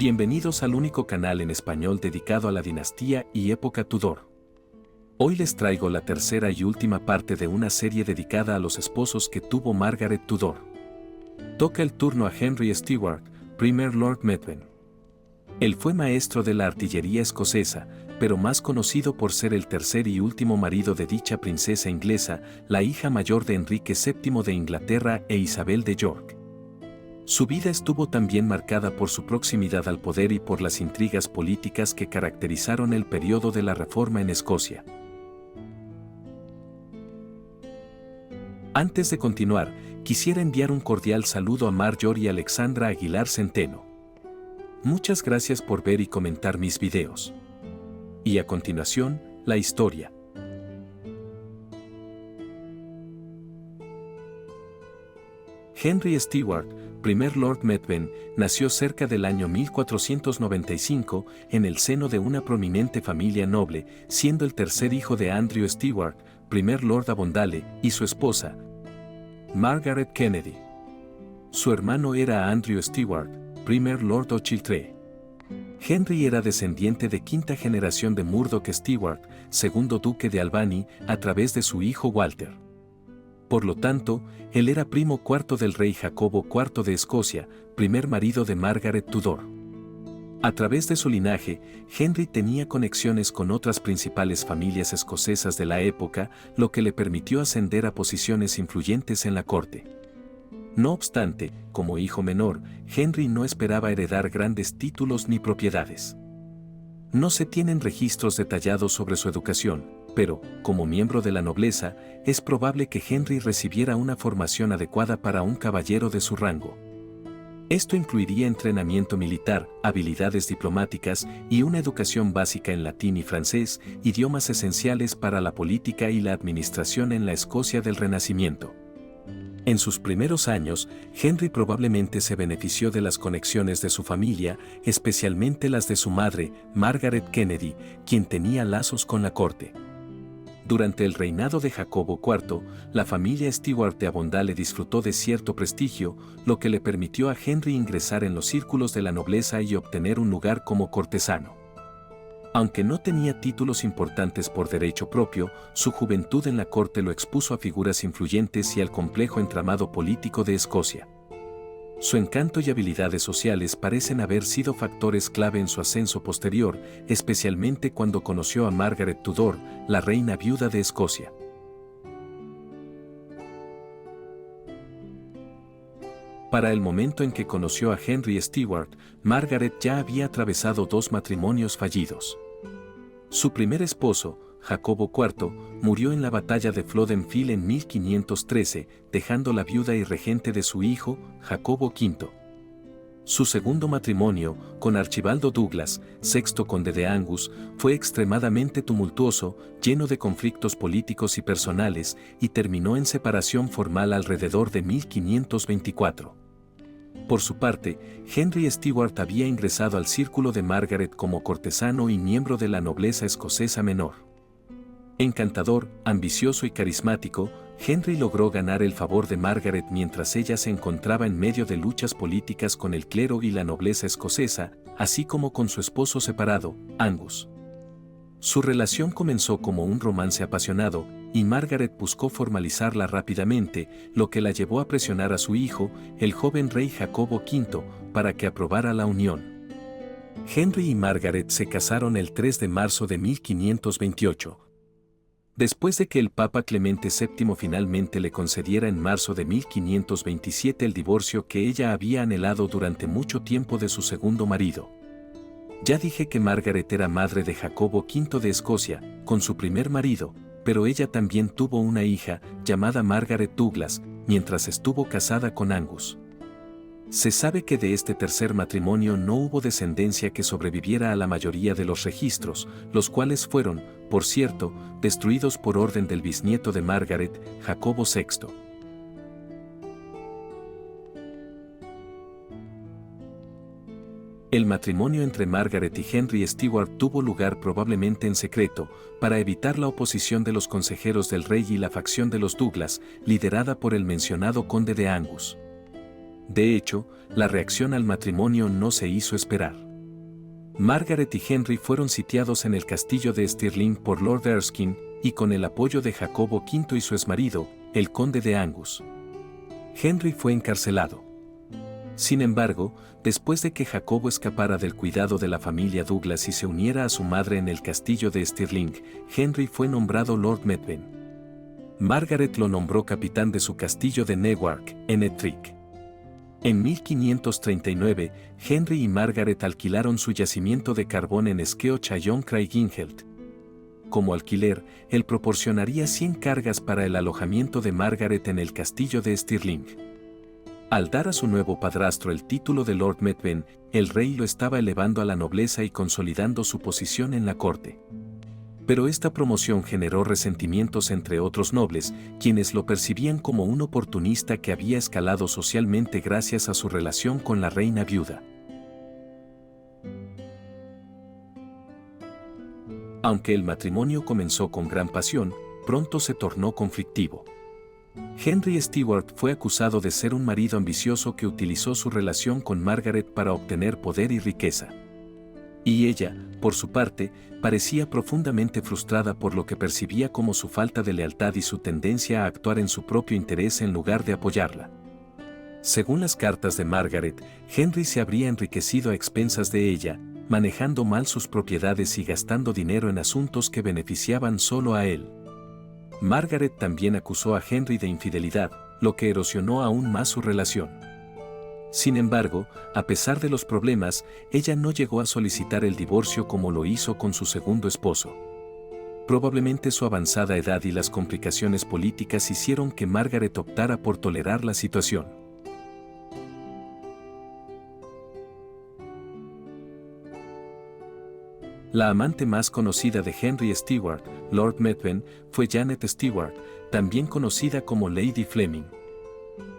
Bienvenidos al único canal en español dedicado a la dinastía y época Tudor. Hoy les traigo la tercera y última parte de una serie dedicada a los esposos que tuvo Margaret Tudor. Toca el turno a Henry Stewart, primer Lord Methven. Él fue maestro de la artillería escocesa, pero más conocido por ser el tercer y último marido de dicha princesa inglesa, la hija mayor de Enrique VII de Inglaterra e Isabel de York. Su vida estuvo también marcada por su proximidad al poder y por las intrigas políticas que caracterizaron el periodo de la Reforma en Escocia. Antes de continuar, quisiera enviar un cordial saludo a Marjorie y Alexandra Aguilar Centeno. Muchas gracias por ver y comentar mis videos. Y a continuación, la historia. Henry Stewart, primer Lord Methven, nació cerca del año 1495 en el seno de una prominente familia noble, siendo el tercer hijo de Andrew Stewart, primer Lord Avondale, y su esposa, Margaret Kennedy. Su hermano era Andrew Stewart, primer Lord Ochiltree. Henry era descendiente de quinta generación de Murdoch Stewart, segundo duque de Albany, a través de su hijo Walter. Por lo tanto, él era primo cuarto del rey Jacobo IV de Escocia, primer marido de Margaret Tudor. A través de su linaje, Henry tenía conexiones con otras principales familias escocesas de la época, lo que le permitió ascender a posiciones influyentes en la corte. No obstante, como hijo menor, Henry no esperaba heredar grandes títulos ni propiedades. No se tienen registros detallados sobre su educación, pero, como miembro de la nobleza, es probable que Henry recibiera una formación adecuada para un caballero de su rango. Esto incluiría entrenamiento militar, habilidades diplomáticas y una educación básica en latín y francés, idiomas esenciales para la política y la administración en la Escocia del Renacimiento. En sus primeros años, Henry probablemente se benefició de las conexiones de su familia, especialmente las de su madre, Margaret Kennedy, quien tenía lazos con la corte. Durante el reinado de Jacobo IV, la familia Stewart de Avondale disfrutó de cierto prestigio, lo que le permitió a Henry ingresar en los círculos de la nobleza y obtener un lugar como cortesano. Aunque no tenía títulos importantes por derecho propio, su juventud en la corte lo expuso a figuras influyentes y al complejo entramado político de Escocia. Su encanto y habilidades sociales parecen haber sido factores clave en su ascenso posterior, especialmente cuando conoció a Margaret Tudor, la reina viuda de Escocia. Para el momento en que conoció a Henry Stewart, Margaret ya había atravesado 2 matrimonios fallidos. Su primer esposo, Jacobo IV, murió en la batalla de Flodden Field en 1513, dejándola viuda y regente de su hijo, Jacobo V. Su segundo matrimonio, con Archibaldo Douglas, sexto conde de Angus, fue extremadamente tumultuoso, lleno de conflictos políticos y personales, y terminó en separación formal alrededor de 1524. Por su parte, Henry Stewart había ingresado al círculo de Margaret como cortesano y miembro de la nobleza escocesa menor. Encantador, ambicioso y carismático, Henry logró ganar el favor de Margaret mientras ella se encontraba en medio de luchas políticas con el clero y la nobleza escocesa, así como con su esposo separado, Angus. Su relación comenzó como un romance apasionado, y Margaret buscó formalizarla rápidamente, lo que la llevó a presionar a su hijo, el joven rey Jacobo V, para que aprobara la unión. Henry y Margaret se casaron el 3 de marzo de 1528. Después de que el Papa Clemente VII finalmente le concediera en marzo de 1527 el divorcio que ella había anhelado durante mucho tiempo de su segundo marido. Ya dije que Margaret era madre de Jacobo V de Escocia, con su primer marido, pero ella también tuvo una hija, llamada Margaret Douglas, mientras estuvo casada con Angus. Se sabe que de este tercer matrimonio no hubo descendencia que sobreviviera a la mayoría de los registros, los cuales fueron, por cierto, destruidos por orden del bisnieto de Margaret, Jacobo VI. El matrimonio entre Margaret y Henry Stewart tuvo lugar probablemente en secreto, para evitar la oposición de los consejeros del rey y la facción de los Douglas, liderada por el mencionado conde de Angus. De hecho, la reacción al matrimonio no se hizo esperar. Margaret y Henry fueron sitiados en el castillo de Stirling por Lord Erskine, y con el apoyo de Jacobo V y su exmarido, el conde de Angus. Henry fue encarcelado. Sin embargo, después de que Jacobo escapara del cuidado de la familia Douglas y se uniera a su madre en el castillo de Stirling, Henry fue nombrado Lord Methven. Margaret lo nombró capitán de su castillo de Newark, en Ettrick. En 1539, Henry y Margaret alquilaron su yacimiento de carbón en Skeo Challón Craigingelt. Como alquiler, él proporcionaría 100 cargas para el alojamiento de Margaret en el castillo de Stirling. Al dar a su nuevo padrastro el título de Lord Methven, el rey lo estaba elevando a la nobleza y consolidando su posición en la corte. Pero esta promoción generó resentimientos entre otros nobles, quienes lo percibían como un oportunista que había escalado socialmente gracias a su relación con la reina viuda. Aunque el matrimonio comenzó con gran pasión, pronto se tornó conflictivo. Henry Stewart fue acusado de ser un marido ambicioso que utilizó su relación con Margaret para obtener poder y riqueza. Y ella, por su parte, parecía profundamente frustrada por lo que percibía como su falta de lealtad y su tendencia a actuar en su propio interés en lugar de apoyarla. Según las cartas de Margaret, Henry se habría enriquecido a expensas de ella, manejando mal sus propiedades y gastando dinero en asuntos que beneficiaban solo a él. Margaret también acusó a Henry de infidelidad, lo que erosionó aún más su relación. Sin embargo, a pesar de los problemas, ella no llegó a solicitar el divorcio como lo hizo con su segundo esposo. Probablemente su avanzada edad y las complicaciones políticas hicieron que Margaret optara por tolerar la situación. La amante más conocida de Henry Stewart, Lord Methven, fue Janet Stewart, también conocida como Lady Fleming.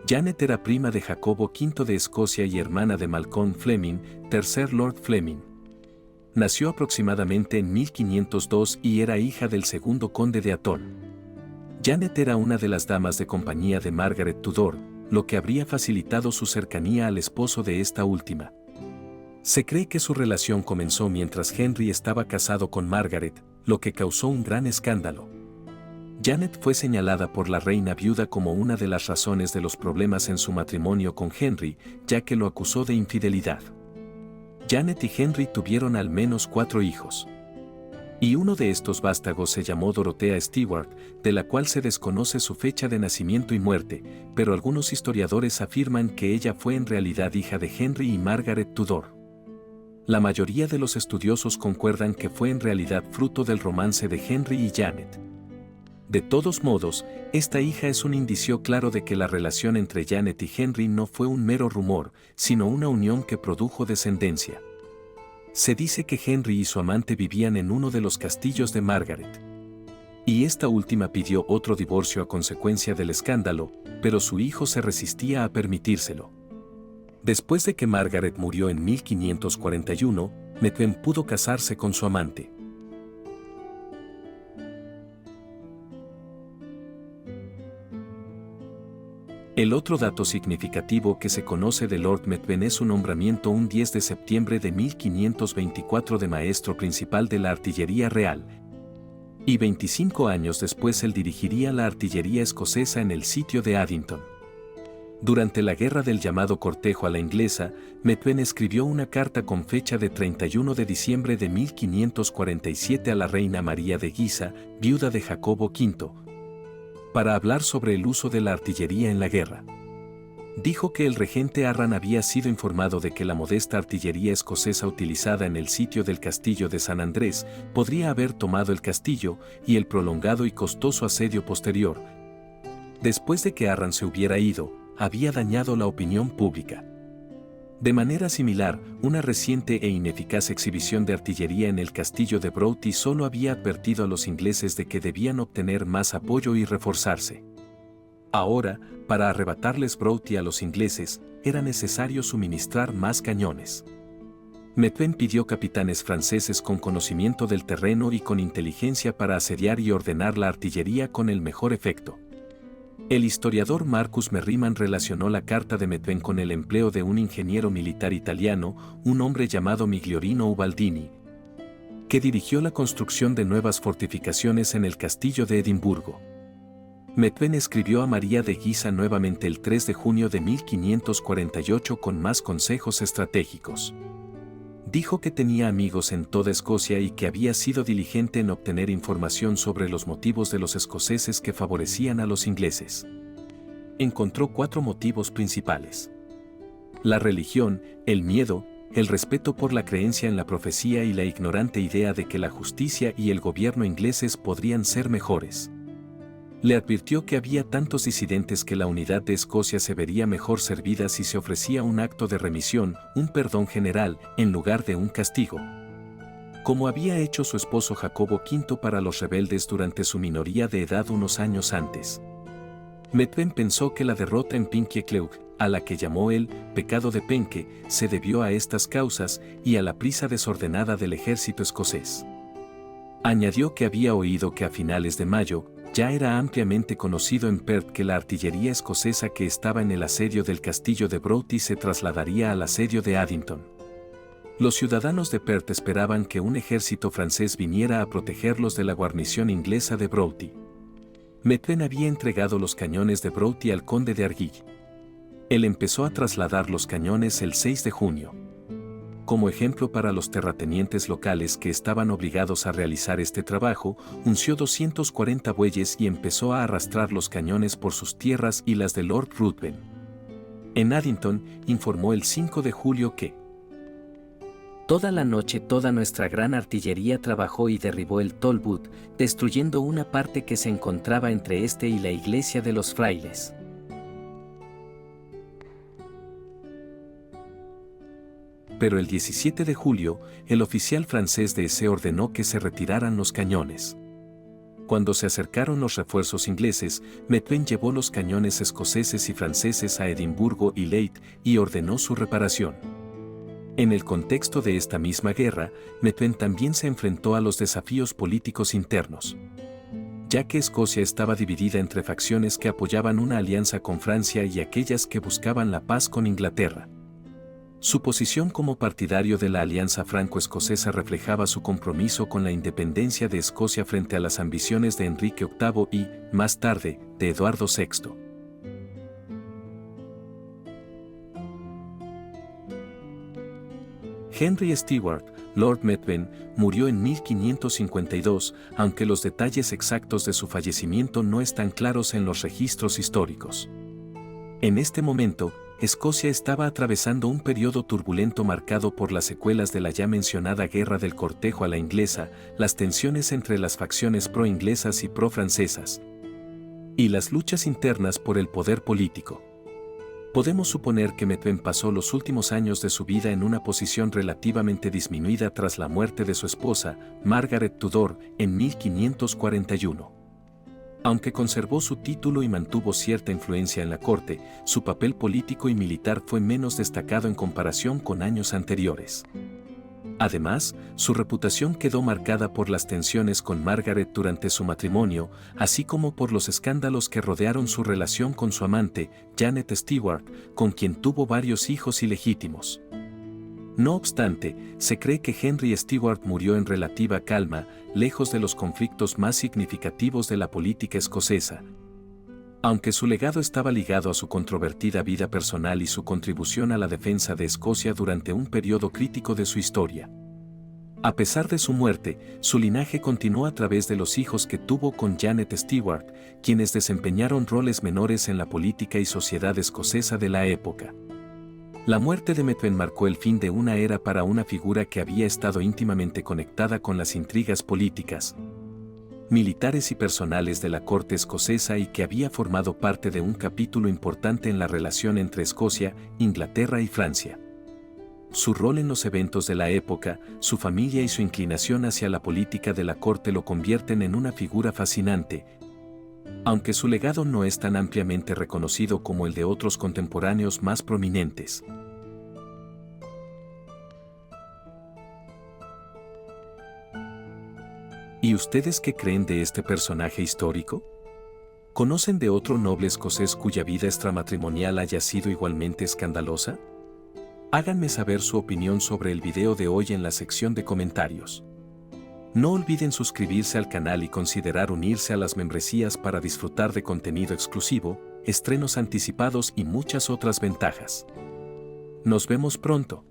Janet era prima de Jacobo V de Escocia y hermana de Malcolm Fleming, tercer Lord Fleming. Nació aproximadamente en 1502 y era hija del segundo conde de Atholl. Janet era una de las damas de compañía de Margaret Tudor, lo que habría facilitado su cercanía al esposo de esta última. Se cree que su relación comenzó mientras Henry estaba casado con Margaret, lo que causó un gran escándalo. Janet fue señalada por la reina viuda como una de las razones de los problemas en su matrimonio con Henry, ya que lo acusó de infidelidad. Janet y Henry tuvieron al menos 4 hijos. Y uno de estos vástagos se llamó Dorothea Stewart, de la cual se desconoce su fecha de nacimiento y muerte, pero algunos historiadores afirman que ella fue en realidad hija de Henry y Margaret Tudor. La mayoría de los estudiosos concuerdan que fue en realidad fruto del romance de Henry y Janet. De todos modos, esta hija es un indicio claro de que la relación entre Janet y Henry no fue un mero rumor, sino una unión que produjo descendencia. Se dice que Henry y su amante vivían en uno de los castillos de Margaret. Y esta última pidió otro divorcio a consecuencia del escándalo, pero su hijo se resistía a permitírselo. Después de que Margaret murió en 1541, Methven pudo casarse con su amante. El otro dato significativo que se conoce de Lord Methven es su nombramiento un 10 de septiembre de 1524 de maestro principal de la artillería real, y 25 años después él dirigiría la artillería escocesa en el sitio de Addington. Durante la guerra del llamado cortejo a la inglesa, Methven escribió una carta con fecha de 31 de diciembre de 1547 a la reina María de Guisa, viuda de Jacobo V, para hablar sobre el uso de la artillería en la guerra. Dijo que el regente Arran había sido informado de que la modesta artillería escocesa utilizada en el sitio del castillo de San Andrés podría haber tomado el castillo y el prolongado y costoso asedio posterior, después de que Arran se hubiera ido, había dañado la opinión pública. De manera similar, una reciente e ineficaz exhibición de artillería en el castillo de Broughty solo había advertido a los ingleses de que debían obtener más apoyo y reforzarse. Ahora, para arrebatarles Broughty a los ingleses, era necesario suministrar más cañones. Methven pidió capitanes franceses con conocimiento del terreno y con inteligencia para asediar y ordenar la artillería con el mejor efecto. El historiador Marcus Merriman relacionó la carta de Methven con el empleo de un ingeniero militar italiano, un hombre llamado Migliorino Ubaldini, que dirigió la construcción de nuevas fortificaciones en el castillo de Edimburgo. Methven escribió a María de Guisa nuevamente el 3 de junio de 1548 con más consejos estratégicos. Dijo que tenía amigos en toda Escocia y que había sido diligente en obtener información sobre los motivos de los escoceses que favorecían a los ingleses. Encontró 4 motivos principales: la religión, el miedo, el respeto por la creencia en la profecía y la ignorante idea de que la justicia y el gobierno ingleses podrían ser mejores. Le advirtió que había tantos disidentes que la unidad de Escocia se vería mejor servida si se ofrecía un acto de remisión, un perdón general, en lugar de un castigo, como había hecho su esposo Jacobo V para los rebeldes durante su minoría de edad unos años antes. Methven pensó que la derrota en Pinkie-Cleugh, a la que llamó el pecado de Penke, se debió a estas causas y a la prisa desordenada del ejército escocés. Añadió que había oído que a finales de mayo, ya era ampliamente conocido en Perth que la artillería escocesa que estaba en el asedio del castillo de Broughty se trasladaría al asedio de Addington. Los ciudadanos de Perth esperaban que un ejército francés viniera a protegerlos de la guarnición inglesa de Broughty. Methven había entregado los cañones de Broughty al conde de Argyll. Él empezó a trasladar los cañones el 6 de junio. Como ejemplo para los terratenientes locales que estaban obligados a realizar este trabajo, unció 240 bueyes y empezó a arrastrar los cañones por sus tierras y las de Lord Ruthven. En Addington, informó el 5 de julio que toda la noche toda nuestra gran artillería trabajó y derribó el Tolbooth, destruyendo una parte que se encontraba entre este y la iglesia de los frailes. Pero el 17 de julio, el oficial francés de Hesse ordenó que se retiraran los cañones. Cuando se acercaron los refuerzos ingleses, Methven llevó los cañones escoceses y franceses a Edimburgo y Leith y ordenó su reparación. En el contexto de esta misma guerra, Methven también se enfrentó a los desafíos políticos internos, ya que Escocia estaba dividida entre facciones que apoyaban una alianza con Francia y aquellas que buscaban la paz con Inglaterra. Su posición como partidario de la alianza franco-escocesa reflejaba su compromiso con la independencia de Escocia frente a las ambiciones de Enrique VIII y, más tarde, de Eduardo VI. Henry Stewart, Lord Methven, murió en 1552, aunque los detalles exactos de su fallecimiento no están claros en los registros históricos. En este momento, Escocia estaba atravesando un periodo turbulento marcado por las secuelas de la ya mencionada Guerra del Cortejo a la inglesa, las tensiones entre las facciones pro-inglesas y pro-francesas, y las luchas internas por el poder político. Podemos suponer que Methven pasó los últimos años de su vida en una posición relativamente disminuida tras la muerte de su esposa, Margaret Tudor, en 1541. Aunque conservó su título y mantuvo cierta influencia en la corte, su papel político y militar fue menos destacado en comparación con años anteriores. Además, su reputación quedó marcada por las tensiones con Margaret durante su matrimonio, así como por los escándalos que rodearon su relación con su amante, Janet Stewart, con quien tuvo varios hijos ilegítimos. No obstante, se cree que Henry Stewart murió en relativa calma, lejos de los conflictos más significativos de la política escocesa. Aunque su legado estaba ligado a su controvertida vida personal y su contribución a la defensa de Escocia durante un periodo crítico de su historia. A pesar de su muerte, su linaje continuó a través de los hijos que tuvo con Janet Stewart, quienes desempeñaron roles menores en la política y sociedad escocesa de la época. La muerte de Methven marcó el fin de una era para una figura que había estado íntimamente conectada con las intrigas políticas, militares y personales de la corte escocesa y que había formado parte de un capítulo importante en la relación entre Escocia, Inglaterra y Francia. Su rol en los eventos de la época, su familia y su inclinación hacia la política de la corte lo convierten en una figura fascinante, aunque su legado no es tan ampliamente reconocido como el de otros contemporáneos más prominentes. ¿Y ustedes qué creen de este personaje histórico? ¿Conocen de otro noble escocés cuya vida extramatrimonial haya sido igualmente escandalosa? Háganme saber su opinión sobre el video de hoy en la sección de comentarios. No olviden suscribirse al canal y considerar unirse a las membresías para disfrutar de contenido exclusivo, estrenos anticipados y muchas otras ventajas. Nos vemos pronto.